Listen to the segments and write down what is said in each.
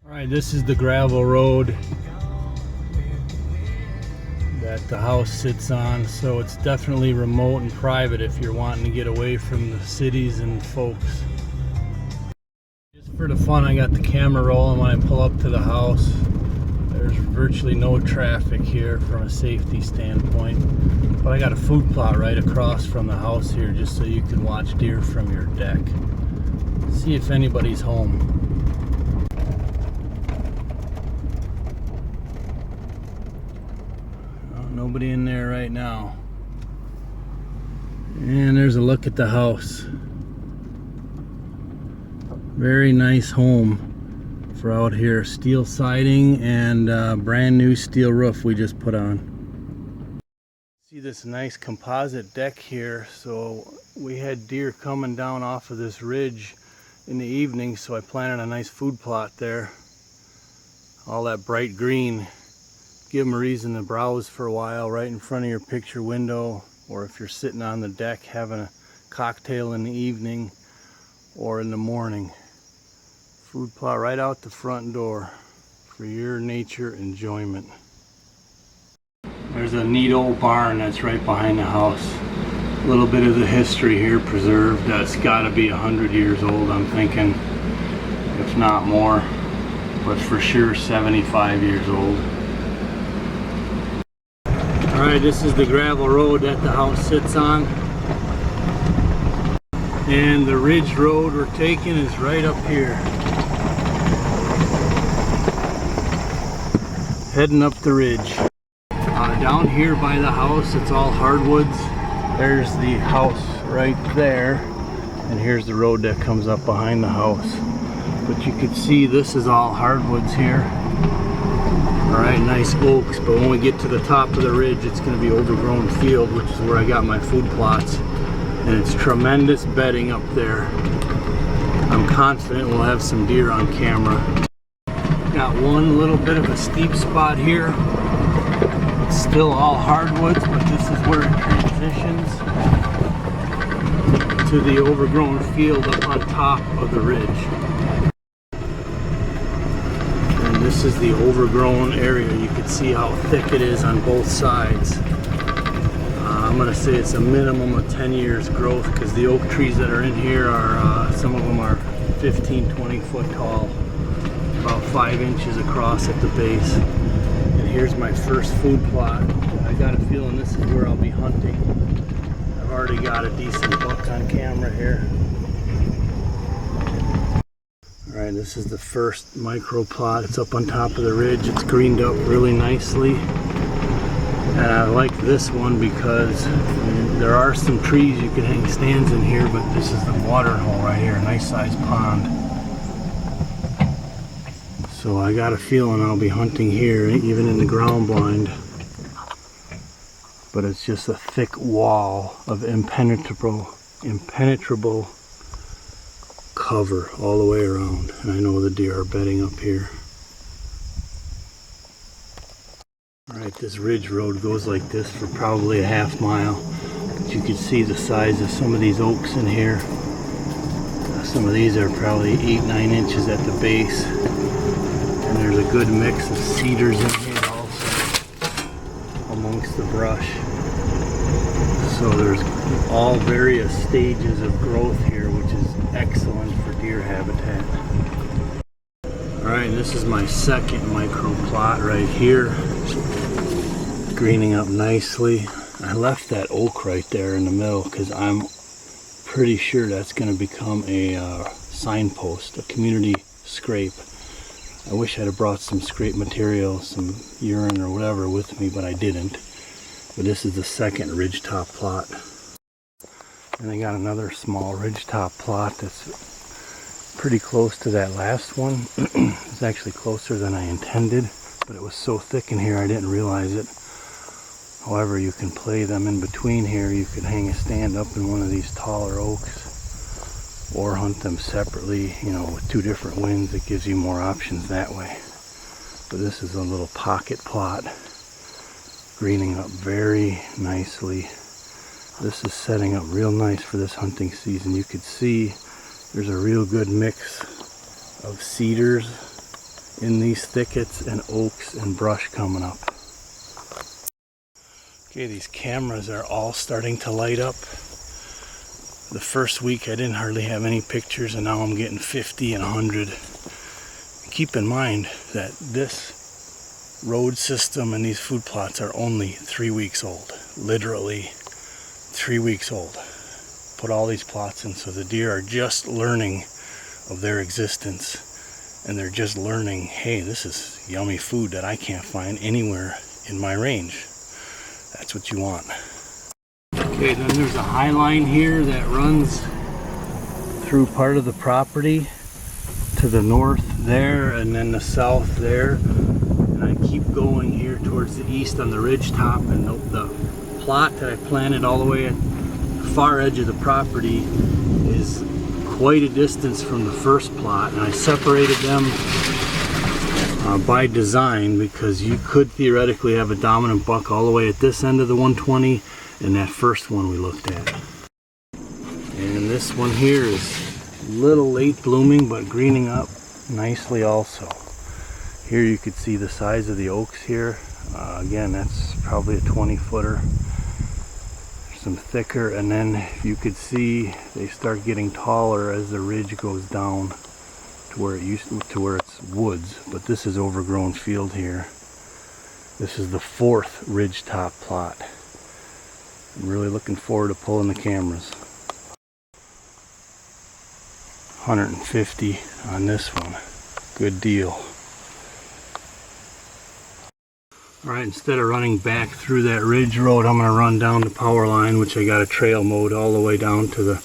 Alright, this is the gravel road that the house sits on, so it's definitely remote and private if you're wanting to get away from the cities and folks. Just for the fun, I got the camera rolling when I pull up to the house. There's virtually no traffic here from a safety standpoint, but I got a food plot right across from the house here just so you can watch deer from your deck. See if anybody's home. Nobody in there right now. And there's a look at the house. Very nice home for out here. Steel siding and brand new steel roof we just put on. See this nice composite deck here. So we had deer coming down off of this ridge in the evening, so I planted a nice food plot there. All that bright green. Give them a reason to browse for a while right in front of your picture window, or if you're sitting on the deck having a cocktail in the evening or in the morning. Food plot right out the front door for your nature enjoyment. There's a neat old barn that's right behind the house. A little bit of the history here preserved. That's got to be 100 years old, I'm thinking, if not more, but for sure 75 years old. Alright, this is the gravel road that the house sits on. And the ridge road we're taking is right up here. Heading up the ridge. Down here by the house, it's all hardwoods. There's the house right there. And here's the road that comes up behind the house. But you can see this is all hardwoods here. Alright, nice oaks, but when we get to the top of the ridge, it's going to be overgrown field, which is where I got my food plots. And it's tremendous bedding up there. I'm confident we'll have some deer on camera. Got one little bit of a steep spot here. It's still all hardwoods, but this is where it transitions to the overgrown field up on top of the ridge. This is the overgrown area. You can see how thick it is on both sides. I'm going to say it's a minimum of 10 years growth because the oak trees that are in here are, some of them are 15-20 foot tall, about 5 inches across at the base. And here's my first food plot. I got a feeling this is where I'll be hunting. I've already got a decent buck on camera here. Alright, this is the first micro plot. It's up on top of the ridge. It's greened up really nicely. And I like this one because there are some trees you can hang stands in here, but this is the watering hole right here, a nice sized pond. So I got a feeling I'll be hunting here, even in the ground blind. But it's just a thick wall of impenetrable cover all the way around, and I know the deer are bedding up here. Alright, this ridge road goes like this for probably a half mile, but you can see the size of some of these oaks in here. Some of these are probably 8-9 inches at the base, and there's a good mix of cedars in here also amongst the brush. So there's all various stages of growth here, which is excellent for deer habitat. Alright, this is my second micro plot right here. Greening up nicely. I left that oak right there in the middle because I'm pretty sure that's going to become a signpost, a community scrape. I wish I'd have brought some scrape material, some urine or whatever with me, but I didn't. But this is the second ridgetop plot. And I got another small ridgetop plot that's pretty close to that last one. It's actually closer than I intended, but it was so thick in here I didn't realize it. However, you can play them in between here. You could hang a stand up in one of these taller oaks or hunt them separately, you know, with two different winds. It gives you more options that way. But this is a little pocket plot, greening up very nicely. This is setting up real nice for this hunting season. You could see there's a real good mix of cedars in these thickets and oaks and brush coming up. Okay, these cameras are all starting to light up. The first week I didn't hardly have any pictures, and now I'm getting 50 and 100. Keep in mind that this road system and these food plots are only 3 weeks old. Literally 3 weeks old. Put all these plots in, so the deer are just learning of their existence, and they're just learning, hey, this is yummy food that I can't find anywhere in my range. That's what you want. Okay, then there's a high line here that runs through part of the property to the north there, and then the south there. And I keep going here towards the east on the ridge top, and the plot that I planted all the way at the far edge of the property is quite a distance from the first plot, and I separated them by design, because you could theoretically have a dominant buck all the way at this end of the 120 and that first one we looked at. And this one here is a little late blooming, but greening up nicely also. Here you could see the size of the oaks here. Again, that's probably a 20-footer. Some thicker, and then you could see they start getting taller as the ridge goes down to where it's woods, but this is overgrown field here. This is the 4th ridge top plot. I'm really looking forward to pulling the cameras. 150 on this one. Good deal. Alright, instead of running back through that ridge road, I'm going to run down the power line, which I got a trail mode all the way down to the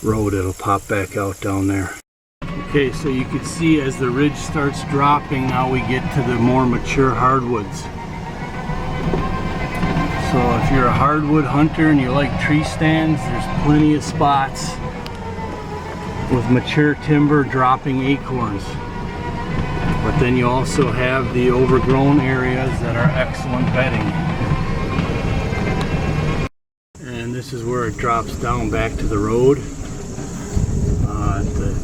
road. It'll pop back out down there. Okay, so you can see as the ridge starts dropping, now we get to the more mature hardwoods. So if you're a hardwood hunter and you like tree stands, there's plenty of spots with mature timber dropping acorns. But then you also have the overgrown areas that are excellent bedding. And this is where it drops down back to the road at the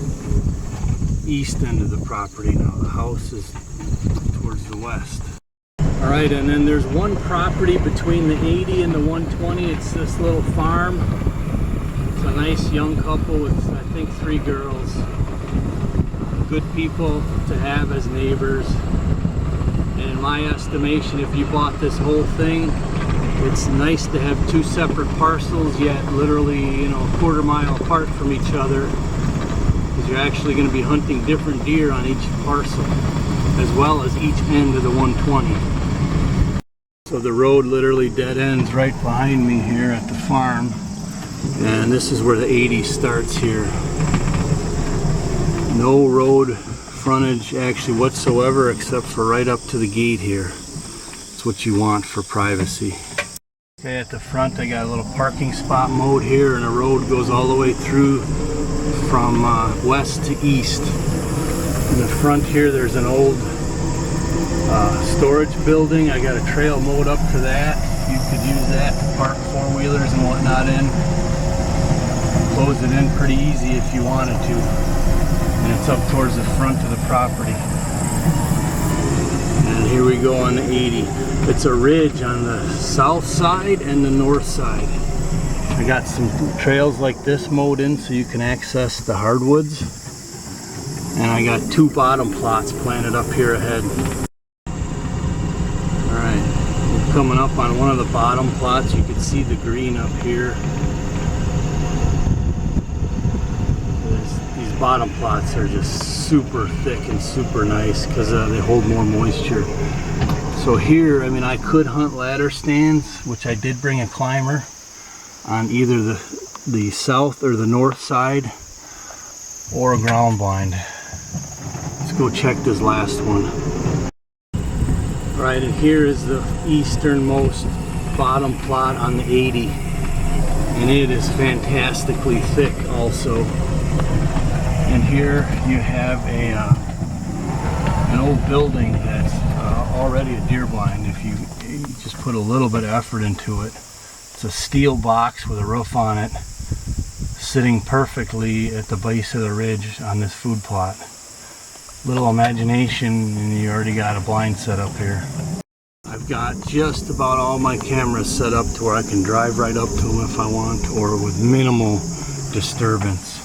east end of the property. Now the house is towards the west. Alright, and then there's one property between the 80 and the 120. It's this little farm. It's a nice young couple with, I think, 3 girls. Good people to have as neighbors. And in my estimation, if you bought this whole thing, it's nice to have 2 separate parcels, yet literally, a quarter mile apart from each other, because you're actually going to be hunting different deer on each parcel, as well as each end of the 120. So the road literally dead ends right behind me here at the farm, and this is where the 80 starts here. No road frontage actually whatsoever, except for right up to the gate here. It's what you want for privacy. Okay, at the front I got a little parking spot mode here, and the road goes all the way through from west to east. In the front here there's an old storage building. I got a trail mode up to that. You could use that to park 4-wheelers and whatnot in. Close it in pretty easy if you wanted to. And it's up towards the front of the property. And here we go on the 80. It's a ridge on the south side and the north side. I got some trails like this mowed in so you can access the hardwoods. And I got 2 bottom plots planted up here ahead. Alright, we're coming up on one of the bottom plots. You can see the green up here. These bottom plots are just super thick and super nice because they hold more moisture. So here, I could hunt ladder stands, which I did bring a climber on either the south or the north side, or a ground blind. Let's go check this last one. Right, and here is the easternmost bottom plot on the 80, and it is fantastically thick also. And here you have an old building that's already a deer blind if you just put a little bit of effort into it. It's a steel box with a roof on it, sitting perfectly at the base of the ridge on this food plot. Little imagination and you already got a blind set up here. I've got just about all my cameras set up to where I can drive right up to them if I want, or with minimal disturbance.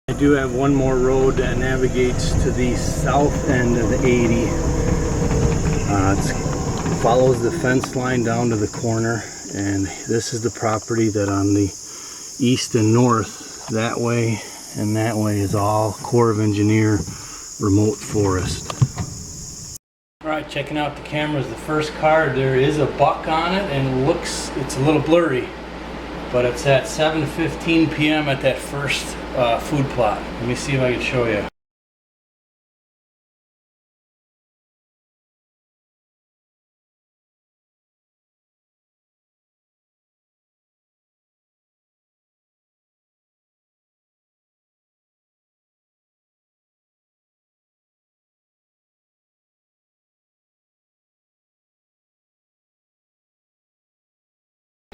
I do have one more road that navigates to the south end of the 80. It follows the fence line down to the corner, and this is the property that on the east and north, that way and that way, is all Corps of Engineer remote forest. Alright, checking out the cameras. The first card, there is a buck on it, and it's a little blurry, but it's at 7:15 p.m. at that first food plot. Let me see if I can show you.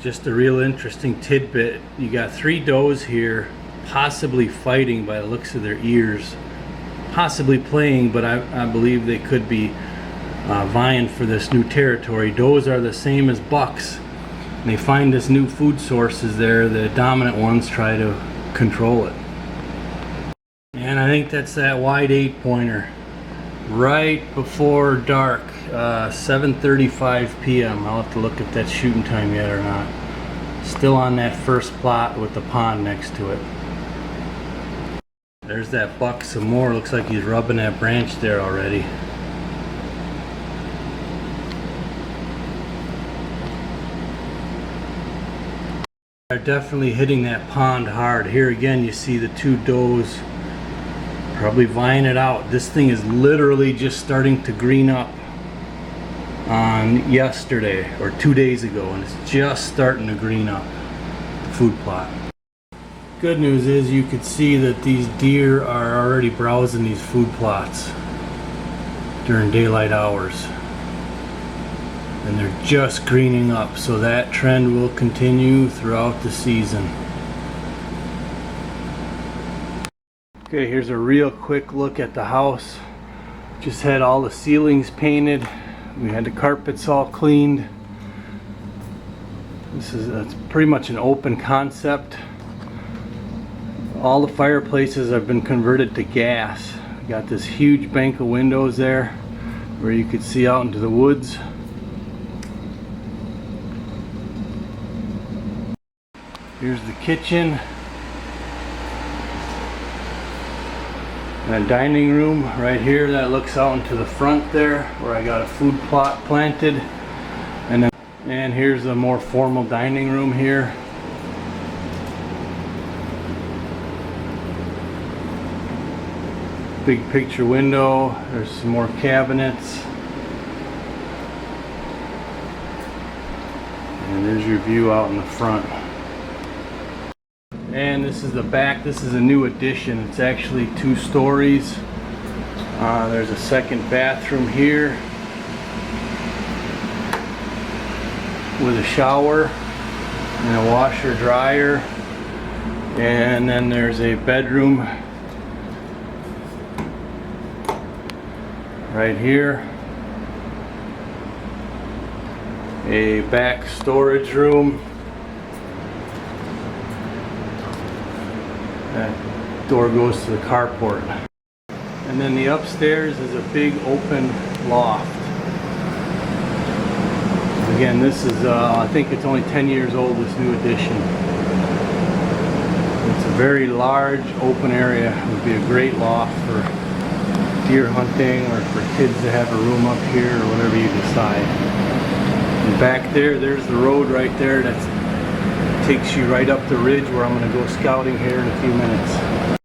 Just a real interesting tidbit. You got 3 does here, possibly fighting by the looks of their ears, possibly playing, but I believe they could be vying for this new territory. Does are the same as bucks. And they find this new food sources there. The dominant ones try to control it. And I think that's that wide 8-pointer. Right before dark, 7:35 p.m. I'll have to look at that shooting time yet or not. Still on that first plot with the pond next to it. There's that buck some more. Looks like he's rubbing that branch there already. They're definitely hitting that pond hard. Here again you see the 2 does probably vying it out. This thing is literally just starting to green up on yesterday or 2 days ago, and it's just starting to green up the food plot. Good news is you could see that these deer are already browsing these food plots during daylight hours, and they're just greening up, so that trend will continue throughout the season. Okay, here's a real quick look at the house. Just had all the ceilings painted. We had the carpets all cleaned. It's pretty much an open concept. All the fireplaces have been converted to gas. We got this huge bank of windows there where you could see out into the woods. Here's the kitchen. And a dining room right here that looks out into the front there where I got a food plot planted. And here's a more formal dining room here. Big picture window. There's some more cabinets. And there's your view out in the front. And this is the back. This is a new addition. It's actually 2 stories. There's a second bathroom here with a shower and a washer dryer, and then there's a bedroom right here, a back storage room. That door goes to the carport. And then the upstairs is a big open loft. Again, this is, I think it's only 10 years old, this new addition. It's a very large open area. It would be a great loft for deer hunting or for kids to have a room up here or whatever you decide. And back there, there's the road right there that takes you right up the ridge where I'm going to go scouting here in a few minutes.